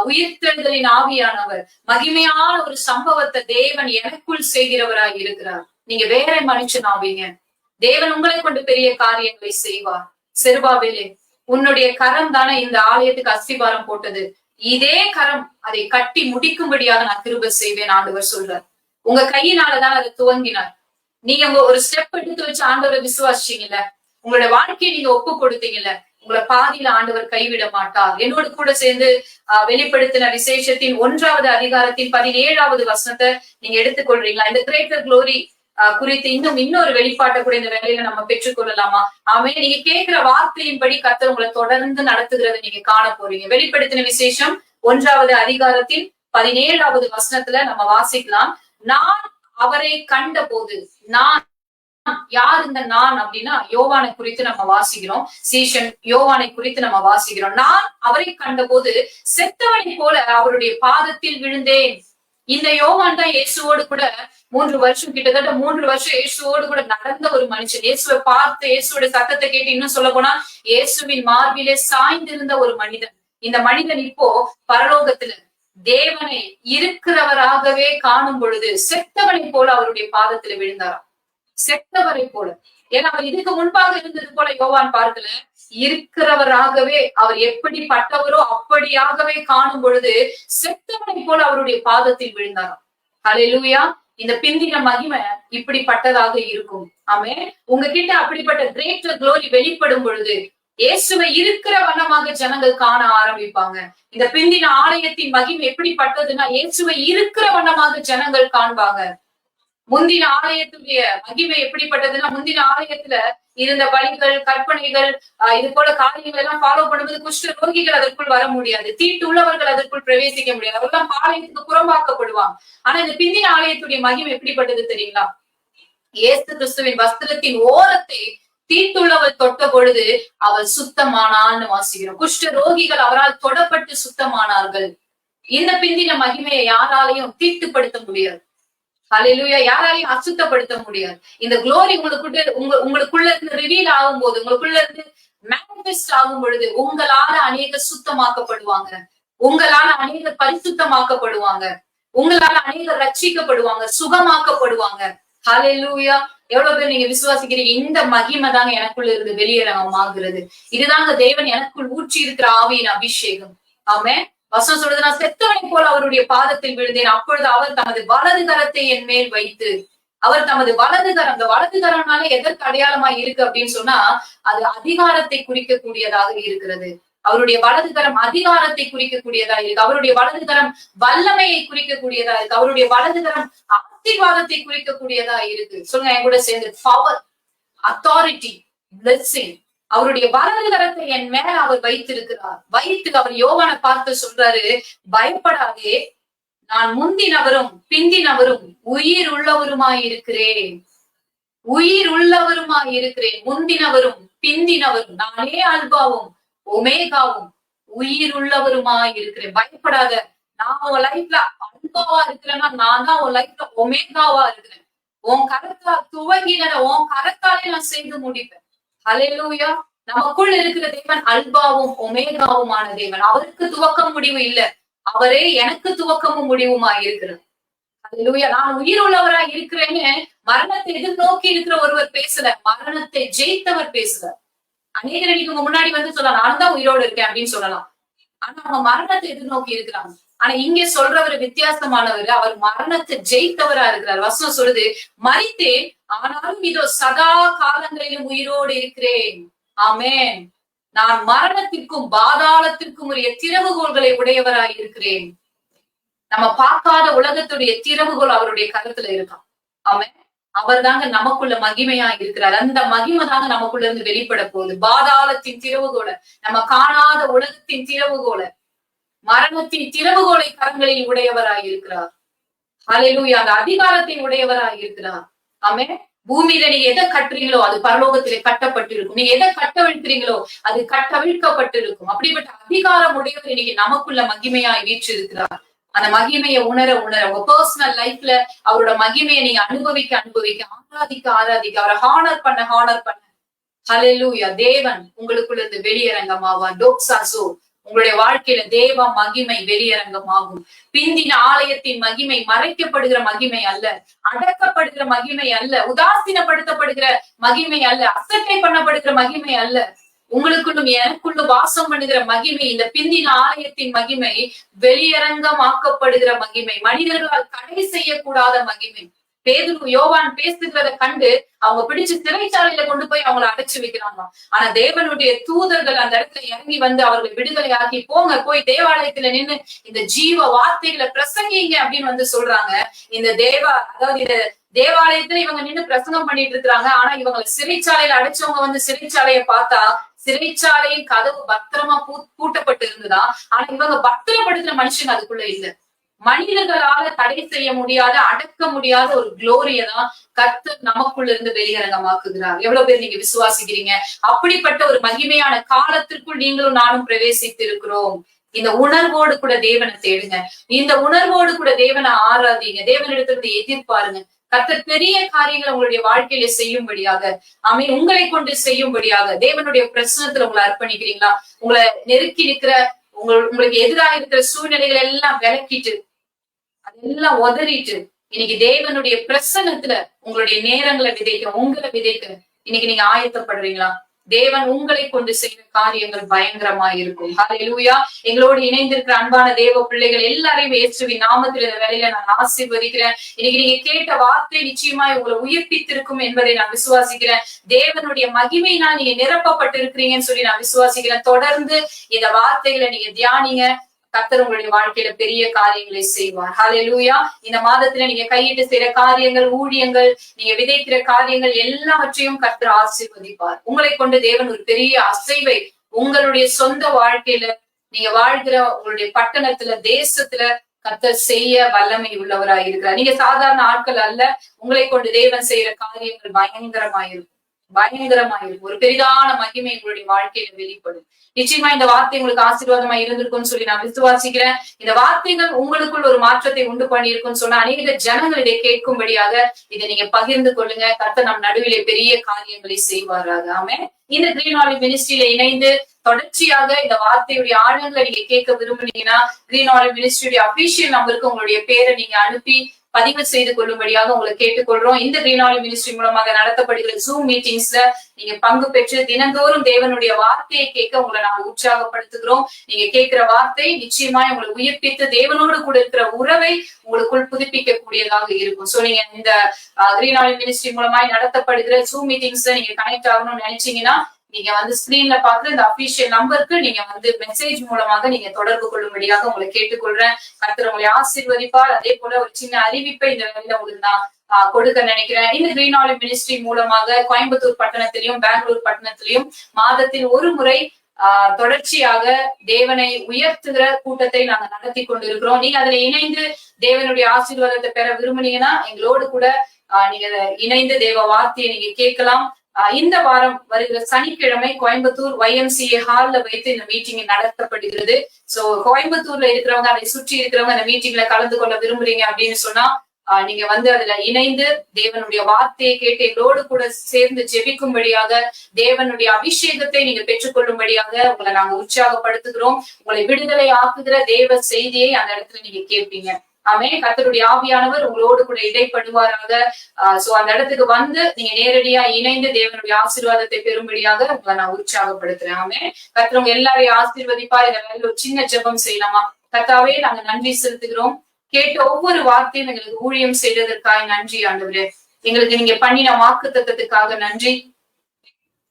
உயிர்த்தெழுதலின் ஆவியானவர், மகிமையான ஒரு சம்பவத்தை தேவன் எனக்குள் செய்கிறவராய் இருக்கிறார். நீங்க வேற மனுஷன் ஆவீங்க. தேவன் உங்களை கொண்டு பெரிய காரியங்களை செய்வார். செருபாபேலே, உன்னுடைய கரம் தானே இந்த ஆலயத்துக்கு அஸ்திபாரம் போட்டது, இதே கரம் அதை கட்டி முடிக்கும்படியாக நான் கிருபை செய்வேன் ஆண்டவர் சொல்றார். உங்க கையினாலதான் அதை துவங்கினார். நீங்க ஒரு ஸ்டெப் எடுத்து வச்சு ஆண்டவரை விசுவாசிச்சீங்கல்ல, உங்களோட வாழ்க்கையை நீங்க ஒப்பு கொடுத்தீங்கல்ல, உங்களை பாதியில ஆண்டவர் கைவிட மாட்டார். என்னோடு கூட சேர்ந்து வெளிப்படுத்தின விசேஷத்தின் 1வது அதிகாரத்தின் 17வது வசனத்தை நீங்க எடுத்துக்கொள்றீங்களா? இந்த கிரேட்டர் குளோரி குறித்து இன்னொரு வெளிப்பாட்டை கூட இந்த வேலையில நம்ம பெற்றுக்கொள்ளலாமா? ஆமே. நீங்க கேட்கிற வார்த்தையின்படி கர்த்தர் உங்களை தொடர்ந்து நடத்துகிறத நீங்க காண போறீங்க. வெளிப்படுத்தின விசேஷம் 1வது அதிகாரத்தின் 17வது வசனத்துல நம்ம வாசிக்கலாம். நான் அவரை கண்ட போது, நான் யார் இந்த நான் அப்படின்னா யோவானை குறித்து நம்ம வாசிக்கிறோம். சீஷன் யோவானை குறித்து நம்ம வாசிக்கிறோம். நான் அவரை கண்ட போது செத்தவனை போல அவருடைய பாதத்தில் விழுந்தேன். இந்த யோவான் தான் இயேசுவோடு கூட 3 வருஷம், கிட்டத்தட்ட 3 வருஷம் இயேசுவோடு கூட நடந்த ஒரு மனுஷன். இயேசுவை பார்த்து இயேசுவோட சத்தத்தை கேட்டு, இன்னும் சொல்ல போனா இயேசுவின் மார்பிலே சாய்ந்திருந்த ஒரு மனிதன். இந்த மனிதன் இப்போ பரலோகத்துல தேவனை இருக்கிறவராகவே காணும் பொழுது செத்தவனை போல அவருடைய பாதத்துல விழுந்தாராம். செத்தவரை போல. ஏன்னா அவர் இதுக்கு முன்பாக இருந்தது போல யோவான் பார்க்கல. இருக்கிறவராகவே அவர் எப்படிப்பட்டவரோ அப்படியாகவே காணும் பொழுது செத்தவனை போல அவருடைய பாதத்தில் விழுந்தாராம். ஹல்லேலூயா. இந்த பிந்தின மகிமை இப்படிப்பட்டதாக இருக்கும். ஆமே. உங்ககிட்ட அப்படிப்பட்ட கிரேட்டர் குளோரி வெளிப்படும் பொழுது இயேசுவை இருக்கிற வண்ணமாக ஜனங்கள் காண ஆரம்பிப்பாங்க. இந்த பிந்தின ஆலயத்தின் மகிமை எப்படிப்பட்டதுன்னா இயேசுவை இருக்கிற வண்ணமாக ஜனங்கள் காண்பாங்க. முந்தின ஆலயத்துடைய மகிமை எப்படிப்பட்டதுன்னா, முந்தின ஆலயத்துல இருந்த பலிகள், கற்பனைகள், இது போல காரியங்கள் எல்லாம் ஃபாலோ பண்ணும்போது குஷ்ட ரோகிகள் அதற்குள் வர முடியாது, தீட்டு உள்ளவர்கள் அதற்குள் பிரவேசிக்க முடியாது, அவர்கள் பாளையத்துக்கு புறம்பாக்கப்படுவாங்க. ஆனா இந்த பிந்தின ஆலயத்துடைய மகிமை எப்படிப்பட்டது தெரியுங்களா? இயேசு கிறிஸ்துவின் வஸ்திரத்தின் ஓரத்தை தீட்டுள்ளவர் தொட்ட பொழுது அவர் சுத்தமானான்னு வாசிக்கிறோம். குஷ்ட ரோகிகள் அவரால் தொடப்பட்டு சுத்தமானார்கள். இந்த பிந்தின மகிமையை யாராலையும் தீட்டுப்படுத்த முடியாது. ஹல்லேலூயா. யாராலையும் அசுத்தப்படுத்த முடியாது. இந்த குளோரி உங்களுக்குள்ள இருந்து ரிவீல் ஆகும் போது, உங்களுக்குள்ள இருந்து மேனிஃபெஸ்ட் ஆகும் பொழுது உங்களால அநேக சுத்தமாக்கப்படுவாங்க, உங்களால அநேக பரிசுத்தமாக்கப்படுவாங்க, உங்களால அநேக ரட்சிக்கப்படுவாங்க, சுகமாக்கப்படுவாங்க. ஹல்லேலூயா. எவ்வளவு பேர் நீங்க விசுவாசிக்கிறீங்க? இந்த மகிமை தாங்க எனக்குள்ள இருந்து வெளியேறமாகிறது. இதுதாங்க தேவன் எனக்குள் ஊற்றி இருக்கிற ஆவியின் அபிஷேகம். ஆமே. வசனம் சொல்றது, நான் செத்தவனை போல அவருடைய பாதத்தில் விழுந்தேன், அப்பொழுது அவர் தமது வலது கரத்தை என் மேல் வைத்து, அவர் தமது வலது கரம், அந்த வலது கரம்னாலே எதற்கு அடையாளமா இருக்கு அப்படின்னு சொன்னா, அது அதிகாரத்தை குறிக்கக்கூடியதாக இருக்கிறது. அவருடைய வலது கரம் அதிகாரத்தை குறிக்கக்கூடியதா இருக்கு. அவருடைய வலது கரம் வல்லமையை குறிக்கக்கூடியதா இருக்கு. அவருடைய வலது கரம் ஆசீர்வாதத்தை குறிக்கக்கூடியதா இருக்கு. சொல்லுங்க என் கூட சேர்ந்து, பவர், அத்தாரிட்டி, பிளெஸிங். அவருடைய வலது கரத்தை என் மேல அவர் வைத்திருக்கிறார். வைத்து அவர் யோவானை பார்த்து சொல்றாரு, பயப்படாதே, நான் முந்தினவரும் பிந்தினவரும் உயிர் உள்ளவருமாயிருக்கிறேன், உயிர் உள்ளவருமாயிருக்கிறேன். முந்தினவரும் பிந்தினவரும், நானே அல்பாவும் ஒமேகாவும் உயிர் உள்ளவருமாயிருக்கிறேன். பயப்படாத, நான் உன் லைஃப்ல அல்பாவா இருக்கிறேன்னா நான் தான் உன் லைஃப்ல ஒமேகாவா இருக்கிறேன். உன் கரத்தால் துவங்கினத உன் கரத்தாலே நான் செய்து முடிப்பேன். ஹல்லேலூயா. நமக்குள் இருக்கிற தேவன் அல்பாவும் ஒமேகாவுமான தேவன். அவருக்கு துவக்கம் முடிவு இல்ல, அவரே எனக்கு துவக்கமும் முடிவுமா இருக்கிறார். ஹல்லேலூயா. நான் உயிர் உள்ளவரா இருக்கிறேன்னு மரணத்தை எதிர்நோக்கி இருக்கிற ஒருவர் பேசல, மரணத்தை ஜெயித்தவர் பேசுறார். அநேகர் நீங்க முன்னாடி வந்து சொல்லலாம், நான் தான் உயிரோடு இருக்கேன் அப்படின்னு சொல்லலாம். ஆனா அவங்க மரணத்தை எதிர்நோக்கி இருக்கிறாங்க. ஆனா இங்க சொல்றவர் வித்தியாசமானவர், அவர் மரணத்தை ஜெயித்தவரா இருக்கிறார். வசனம் சொல்லுது, மரித்தேன் ஆனாலும் இதோ சதா காலங்களிலும் உயிரோடு இருக்கிறேன். ஆமென். நான் மரணத்திற்கும் பாதாளத்திற்கும் உரிய திறவுகோள்களை உடையவராய் இருக்கிறேன். நம்ம பார்க்காத உலகத்துடைய திறவுகோள் அவருடைய கருத்துல இருக்கான். ஆமென். அவர் தாங்க நமக்குள்ள மகிமையா இருக்கிறார். அந்த மகிமை தாங்க நமக்குள்ள இருந்து வெளிப்பட போகுது. பாதாளத்தின் திறவுகோலை, நம்ம காணாத உலகத்தின் திறவுகோலை, மரணத்தின் திறவுகோலை கரங்களில் உடையவராய் இருக்கிறார். ஹல்லேலூயா. அந்த அதிகாரத்தை உடையவராய் இருக்கிறார். ஆமே. பூமியில நீங்க எதை கட்டுறீங்களோ அது பரலோகத்திலே கட்டப்பட்டிருக்கும். நீங்க எதை கட்டவிழ்க்கிறீங்களோ அது கட்டவிழ்க்கப்பட்டிருக்கும். அப்படிப்பட்ட அதிகாரம் உடையவர் இன்னைக்கு நமக்குள்ள மகிமையாய் வீற்றிருக்கிறார். அந்த மகிமையை உணர உணர உங்க பர்சனல் லைஃப்ல அவரோட மகிமையை நீங்க அனுபவிக்க அனுபவிக்க, ஆராதிக்க ஆராதிக்க, அவரை ஹானர் பண்ண ஹல்லேலூயா, தேவன் உங்களுக்குள்ள இருந்து வெளியரங்கமாவார். டோக்சாசோ, உங்களுடைய வாழ்க்கையில தேவ மகிமை வெளியரங்கமாகும். பிந்தின ஆலயத்தின் மகிமை மறைக்கப்படுகிற மகிமை அல்ல, அடக்கப்படுகிற மகிமை அல்ல, உதாசீனப்படுத்தப்படுகிற மகிமை அல்ல, அசட்டை பண்ணப்படுகிற மகிமை அல்ல. உங்களுக்குள்ளும் எனக்குள்ளும் வாசம் பண்ணுகிற மகிமை, இந்த பிந்தின ஆலயத்தின் மகிமை வெளியரங்கமாக்கப்படுகிற மகிமை, மனிதர்களால் தடை செய்யக்கூடாத மகிமை. பேதுரு யோவான் பேசுகிறத கண்டு அவங்க பிடிச்சு சிறைச்சாலையில கொண்டு போய் அவங்களை அடைச்சு வைக்கிறாங்க. ஆனா தேவனுடைய தூதர்கள் அந்த இடத்துல இறங்கி வந்து அவர்களை விடுதலை ஆக்கி, போங்க போய் தேவாலயத்துல நின்னு இந்த ஜீவ வார்த்தைகளை பிரசங்கிங்க அப்படின்னு வந்து சொல்றாங்க. இந்த அதாவது இந்த தேவாலயத்துல இவங்க நின்னு பிரசங்கம் பண்ணிட்டு இருக்கிறாங்க. ஆனா இவங்களை சிறைச்சாலையில அடைச்சவங்க வந்து சிறைச்சாலையை பார்த்தா சிறைச்சாலையின் கதவு பத்திரமா பூட்டப்பட்டு இருந்ததா. ஆனா இவங்க பத்திரப்படுத்துற மனுஷங்க அதுக்குள்ள இல்ல. மனிதர்களால தடை செய்ய முடியாத, அடக்க முடியாத ஒரு குளோரியை தான் கர்த்தர் நமக்குள்ள இருந்து வெளியரங்கமாக்குகிறார். எவ்வளவு பேர் நீங்க விசுவாசிக்கிறீங்க? அப்படிப்பட்ட ஒரு மகிமையான காலத்திற்குள் நீங்களும் நானும் பிரவேசித்து இருக்கிறோம். இந்த உணர்வோடு கூட தேவனை தேடுங்க, இந்த உணர்வோடு கூட தேவனை ஆராதிங்க, தேவனிடத்திலிருந்து எதிர்பாருங்க. கர்த்தர் பெரிய காரியங்களை உங்களுடைய வாழ்க்கையில செய்யும்படியாக, உங்களை கொண்டு செய்யும்படியாக தேவனுடைய பிரசனத்துல உங்களை அர்ப்பணிக்கிறீங்களா? உங்களை நெருக்கி இருக்கிற உங்களுக்கு எதிராக இருக்கிற சூழ்நிலைகள் எல்லாம் விலக்கிட்டு, அதெல்லாம் உதறிட்டு, இன்னைக்கு தேவனுடைய பிரசன்னத்துல உங்களுடைய நேரங்களை விதைக்க, உங்களை விதைக்க இன்னைக்கு நீங்க ஆயத்தப்படுறீங்களா? தேவன் உங்களை கொண்டு செய்த காரியங்கள் பயங்கரமா இருக்கும். ஹல்லேலூயா. எங்களோடு இணைந்திருக்கிற அன்பான தேவ பிள்ளைகள் எல்லாரையும் இயேசுவின் நாமத்தில் இந்த வேலையில நான் ஆசீர்வதிக்கிறேன். இன்னைக்கு நீங்க கேட்ட வார்த்தை நிச்சயமாய் உங்களை உயிர்ப்பித்திருக்கும் என்பதை நான் விசுவாசிக்கிறேன். தேவனுடைய மகிமையினால் நீங்க நிரப்பப்பட்டிருக்கிறீங்கன்னு சொல்லி நான் விசுவாசிக்கிறேன். தொடர்ந்து இந்த வார்த்தைகளை நீங்க தியானிங்க. கர்த்தர் உங்களுடைய வாழ்க்கையில பெரிய காரியங்களை செய்வார். ஹல்லேலூயா. இந்த மாதத்துல நீங்க கையிட்டு செய்யற காரியங்கள், ஊழியங்கள், நீங்க விதைக்கிற காரியங்கள் எல்லாவற்றையும் கர்த்தர் ஆசீர்வதிப்பார். உங்களை கொண்டு தேவன் ஒரு பெரிய அசைவை உங்களுடைய சொந்த வாழ்க்கையில, நீங்க வாழ்கிற உங்களுடைய பட்டணத்துல, தேசத்துல கர்த்தர் செய்ய வல்லமை உள்ளவராய் இருக்கிறார். நீங்க சாதாரண ஆட்கள் அல்ல. உங்களை கொண்டு தேவன் செய்யற காரியங்கள் பயங்கரமாயிருக்கும். ஒரு பெரிதான மகிமை உங்களுடைய வாழ்க்கையில வெளிப்படும். நிச்சயமா இந்த வார்த்தை உங்களுக்கு ஆசீர்வாதமா இருந்திருக்கும்னு சொல்லி நான் விசுவாசிக்கிறேன். இந்த வார்த்தைகள் உங்களுக்குள் ஒரு மாற்றத்தை உண்டு பண்ணியிருக்கும்னு சொன்னா அநேக ஜனங்கள் இதை கேட்கும்படியாக இதை நீங்க பகிர்ந்து கொள்ளுங்க. கர்த்தர் நம் நடுவிலே பெரிய காரியங்களை செய்வாராக. ஆமென். இந்த கிரீன் ஆலிவ் மினிஸ்ட்ரியில இணைந்து தொடர்ச்சியாக இந்த வார்த்தையுடைய ஆழங்களை நீங்க கேட்க விரும்புனீங்கன்னா கிரீன் ஆலிவ் மினிஸ்ட்ரியுடைய அபிஷியல் நம்பருக்கு உங்களுடைய பேரை நீங்க அனுப்பி பதிவு செய்து கொள்ளும்படியாக உங்களை கேட்டுக்கொள்றோம். இந்த கிரீன் ஆலிவ் மினிஸ்ட்ரி மூலமாக நடத்தப்படுகிற ஜூம் மீட்டிங்ஸ்ல நீங்க பங்கு பெற்று தினந்தோறும் தேவனுடைய வார்த்தையை கேட்க உங்களை நாங்க உற்சாகப்படுத்துகிறோம். நீங்க கேட்கிற வார்த்தை நிச்சயமாய் உங்களை உயிர்ப்பித்து தேவனோடு கூட இருக்கிற உறவை உங்களுக்குள் புதுப்பிக்க கூடியதாக இருக்கும். சோ நீங்க இந்த கிரீன் ஆலிவ் மினிஸ்ட்ரி மூலமாய் நடத்தப்படுகிற ஜூம் மீட்டிங்ஸ்ல நீங்க கனெக்ட் ஆகணும்னு நினைச்சீங்கன்னா நீங்க ஸ்கிரீன்ல பாக்குற இந்த அபிஷியல் நம்பருக்கு நீங்க மெசேஜ் மூலமாக நீங்க தொடர்பு கொள்ளும்படியாக உங்களை கேட்டுக்கொள்றேன். கர்த்தர் உங்களை ஆசீர்வதிப்பார். அதே போல ஒரு சின்ன அறிவிப்பை இந்த வேலையில உங்களுக்கு நான் கொடுக்க நினைக்கிறேன். இந்த கிரீன் ஆலிவ் மினிஸ்ட்ரி மூலமாக கோயம்புத்தூர் பட்டணத்திலையும் பெங்களூர் பட்டணத்திலையும் மாதத்தில் ஒரு முறை தொடர்ச்சியாக தேவனை உயர்த்துகிற கூட்டத்தை நாங்க நடத்தி கொண்டிருக்கிறோம். நீங்க அதுல இணைந்து தேவனுடைய ஆசீர்வாதத்தை பெற விரும்புனீங்கன்னா எங்களோடு கூட நீங்க இணைந்து தேவ வார்த்தையை நீங்க கேட்கலாம். இந்த வாரம் வருகிற சனிக்கிழமை கோயம்புத்தூர் YMCA ஹால்ல வைத்து இந்த மீட்டிங் நடத்தப்படுகிறது. சோ கோயம்புத்தூர்ல இருக்கிறவங்க, அதை சுற்றி இருக்கிறவங்க அந்த மீட்டிங்ல கலந்து கொள்ள விரும்புறீங்க அப்படின்னு சொன்னா நீங்க அதுல இணைந்து தேவனுடைய வார்த்தையை கேட்டு எங்களோடு கூட சேர்ந்து ஜெபிக்கும்படியாக, தேவனுடைய அபிஷேகத்தை நீங்க பெற்றுக்கொள்ளும்படியாக உங்களை நாங்க உற்சாகப்படுத்துகிறோம். உங்களை விடுதலை ஆக்குகிற தேவ செய்தியை அந்த இடத்துல நீங்க கேட்பீங்க. ஆமென். கர்த்தருடைய ஆவியானவர் உங்களோடு கூட இடைப்படுவாராக. சோ அந்த இடத்துக்கு நீங்க நேரடியா இணைந்து தேவனுடைய ஆசீர்வாதத்தை பெறும்படியாக உங்களை நான் உற்சாகப்படுத்துறேன். ஆமென். கர்த்தர் உங்க எல்லாரையும் ஆசீர்வதிப்பார். இந்த வேலையில ஒரு சின்ன ஜெபம் செய்யலாமா? கர்த்தாவே, நாங்க நன்றி செலுத்துகிறோம். கேட்ட ஒவ்வொரு வார்த்தையும் எங்களுக்கு ஊழியம் செய்ததற்காக நன்றி ஆண்டவரே. எங்களுக்கு நீங்க பண்ணின வாக்குத்தத்தத்துக்காக நன்றி.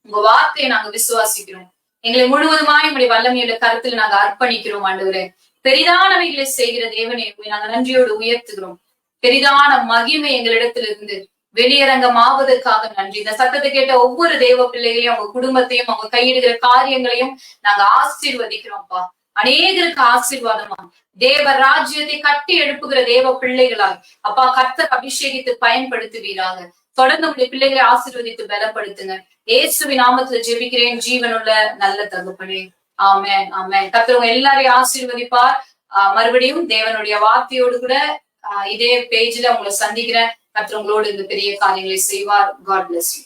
உங்க வார்த்தையை நாங்க விசுவாசிக்கிறோம். எங்களை முழுவதுமாய் உங்களுடைய வல்லமையோட கருத்துல நாங்க அர்ப்பணிக்கிறோம் ஆண்டவரே. பெரிதானவைகளை செய்கிற தேவனை நாங்க நன்றியோடு உயர்த்துகிறோம். பெரிதான மகிமை எங்களிடத்திலிருந்து வெளியரங்கமாவதற்காக நன்றி. இந்த சத்தத்தை கேட்ட ஒவ்வொரு தேவ பிள்ளைகளையும், அவங்க குடும்பத்தையும், அவங்க கையிடுகிற காரியங்களையும் நாங்க ஆசீர்வதிக்கிறோம்ப்பா. அநேகருக்கு ஆசீர்வாதமா தேவ ராஜ்யத்தை கட்டி எழுப்புகிற தேவ பிள்ளைகளாய் அப்பா கர்த்தர் அபிஷேகித்து பயன்படுத்துவீராக. தொடர்ந்து உங்களுடைய பிள்ளைகளை ஆசீர்வதித்து பலப்படுத்துங்க. இயேசுவின் நாமத்துல ஜெபிக்கிறேன் ஜீவனுள்ள நல்ல தகப்பனே. ஆமென், ஆமென். கர்த்தர் எல்லாரையும் ஆசீர்வதிப்பார். மறுபடியும் தேவனுடைய வார்த்தையோடு கூட இதே பேஜ்ல உங்களை சந்திக்கிறேன். கர்த்தர் உங்களோடு இந்த பெரிய காரியங்களை செய்வார். God bless you.